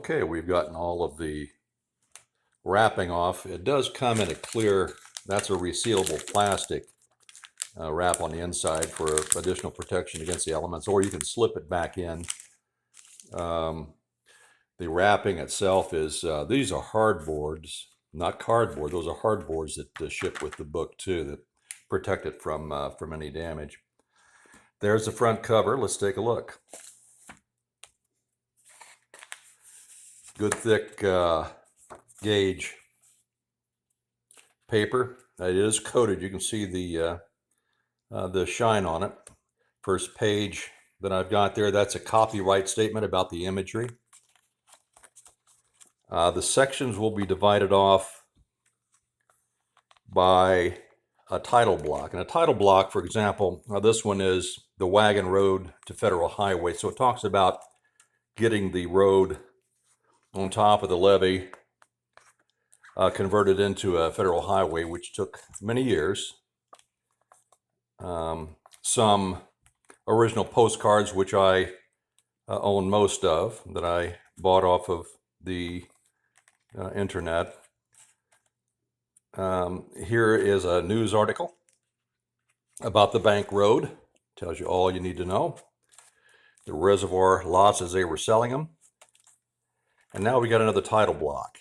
Okay, we've gotten all of the wrapping off. It does come in a clear, that's a resealable plastic wrap on the inside for additional protection against the elements, or you can slip it back in. The wrapping itself is, these are hardboards, not cardboard. Those are hardboards that ship with the book too, that protect it from any damage. There's the front cover. Let's take a look. Good thick gauge paper. It is coated. You can see the shine on it. First page that I've got there, that's a copyright statement about the imagery. The sections will be divided off by a title block. And a title block, for example, this one is the wagon road to federal highway. So it talks about getting the road on top of the levee converted into a federal highway, which took many years. Some original postcards, which I own most of, that I bought off of the internet. Here is a news article about the bank road. Tells you all you need to know. The reservoir lots as they were selling them. And now we got another title block.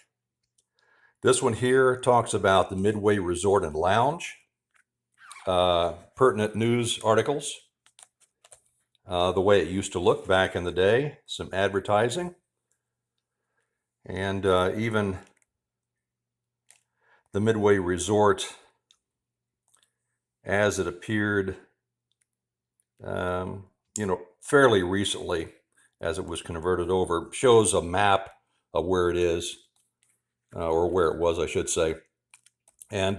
This one here talks about the Midway Resort and Lounge. Pertinent news articles. The way it used to look back in the day. Some advertising. And even the Midway Resort as it appeared, fairly recently, as it was converted over, shows a map of where it is, or where it was, I should say. And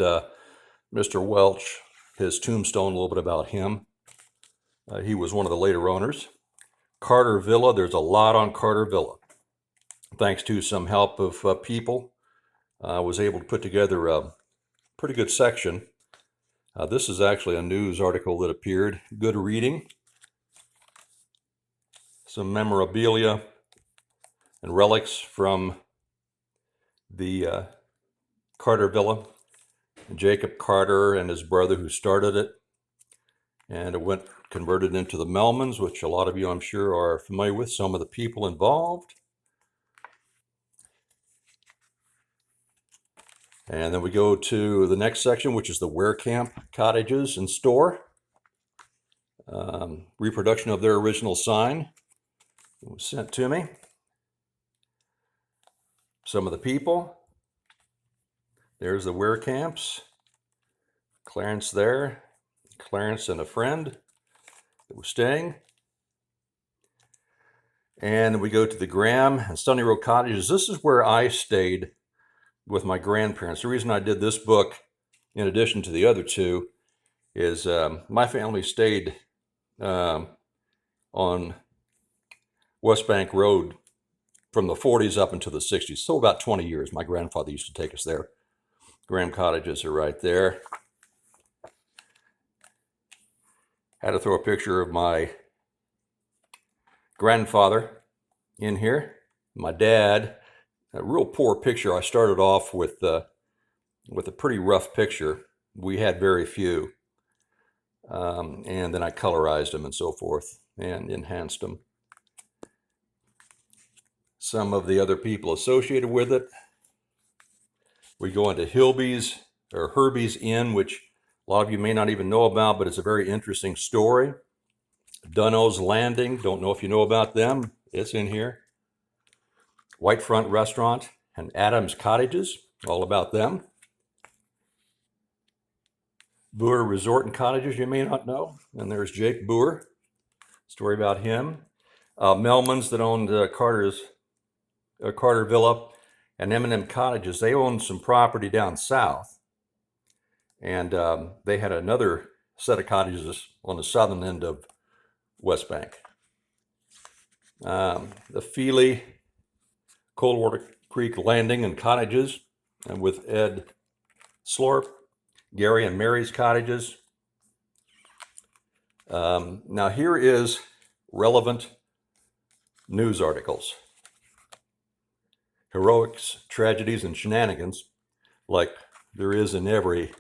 Mr. Welch, his tombstone, a little bit about him. He was one of the later owners. Carter Villa, there's a lot on Carter Villa. Thanks to some help of people, I was able to put together a pretty good section. This is actually a news article that appeared. Good reading. Some memorabilia and relics from the Carter Villa. Jacob Carter and his brother who started it. And it went converted into the Melmans, which a lot of you, I'm sure, are familiar with, some of the people involved. And then we go to the next section, which is the Werecamp Cottages and Store. Reproduction of their original sign. It was sent to me. Some of the people. There's the Werecamps. Clarence there. Clarence and a friend that was staying. And we go to the Graham and Stony Road Cottages. This is where I stayed with my grandparents. The reason I did this book, in addition to the other two, is my family stayed on West Bank Road from the 40s up into the 60s. So about 20 years. My grandfather used to take us there. Graham Cottages are right there. Had to throw a picture of my grandfather in here. My dad. A real poor picture. I started off with a pretty rough picture. We had very few. And then I colorized them and so forth and enhanced them. Some of the other people associated with it. We go into Hilby's or Herbie's Inn, which a lot of you may not even know about, but it's a very interesting story. Dunno's Landing. Don't know if you know about them. It's in here. Whitefront Restaurant and Adams Cottages, all about them. Boer Resort and Cottages, you may not know. And there's Jake Boer, story about him. Melmans that owned Carter Villa and M&M Cottages, they owned some property down south. And they had another set of cottages on the southern end of West Bank. The Feely Coldwater Creek Landing and Cottages, and with Ed Slorp, Gary and Mary's Cottages. Now here is relevant news articles. heroics, tragedies, and shenanigans, like there is in every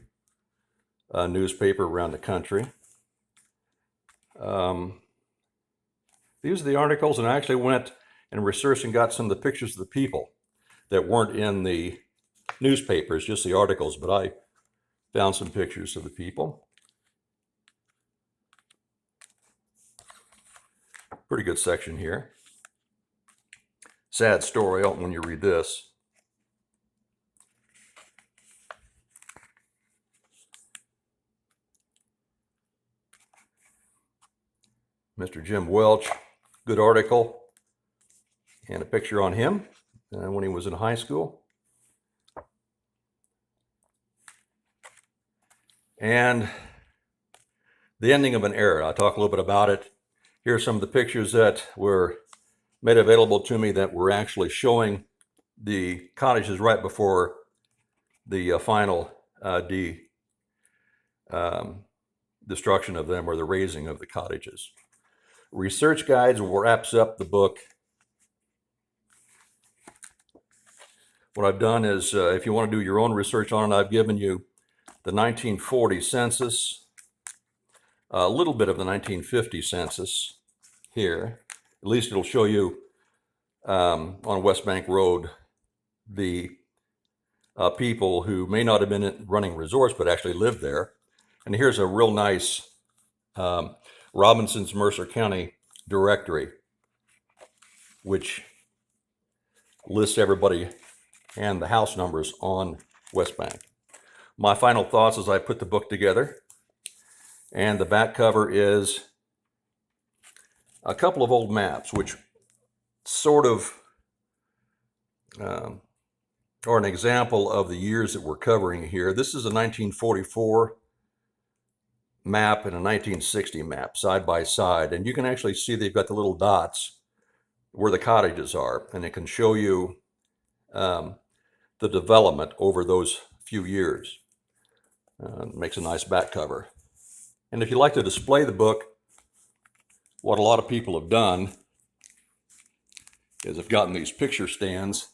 newspaper around the country. These are the articles, and I actually went and researched and got some of the pictures of the people that weren't in the newspapers, just the articles, but I found some pictures of the people. Pretty good section here. Sad story when you read this. Mr. Jim Welch, good article, and a picture on him when he was in high school. And the ending of an era. I'll talk a little bit about it. Here are some of the pictures that were made available to me that were actually showing the cottages right before the final destruction of them, or the razing of the cottages. Research guides wraps up the book. What I've done is, if you want to do your own research on it, I've given you the 1940 census, a little bit of the 1950 census here. At least it'll show you on West Bank Road the people who may not have been running resorts but actually lived there. And here's a real nice Robinson's Mercer County directory, which lists everybody and the house numbers on West Bank. My final thoughts as I put the book together, and the back cover is a couple of old maps, which sort of are an example of the years that we're covering here. This is a 1944 map and a 1960 map side by side, and you can actually see they've got the little dots where the cottages are, and it can show you the development over those few years. It makes a nice back cover. And if you like to display the book, what a lot of people have done is they've gotten these picture stands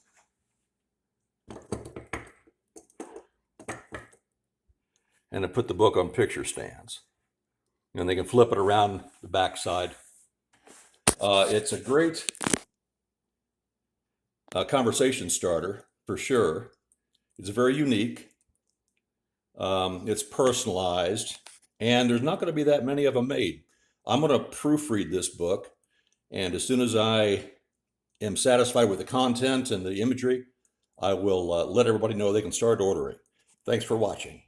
and they put the book on picture stands, and they can flip it around the back side. It's a great conversation starter for sure. It's very unique. It's personalized, and there's not going to be that many of them made. I'm going to proofread this book, and as soon as I am satisfied with the content and the imagery, I will let everybody know they can start ordering. Thanks for watching.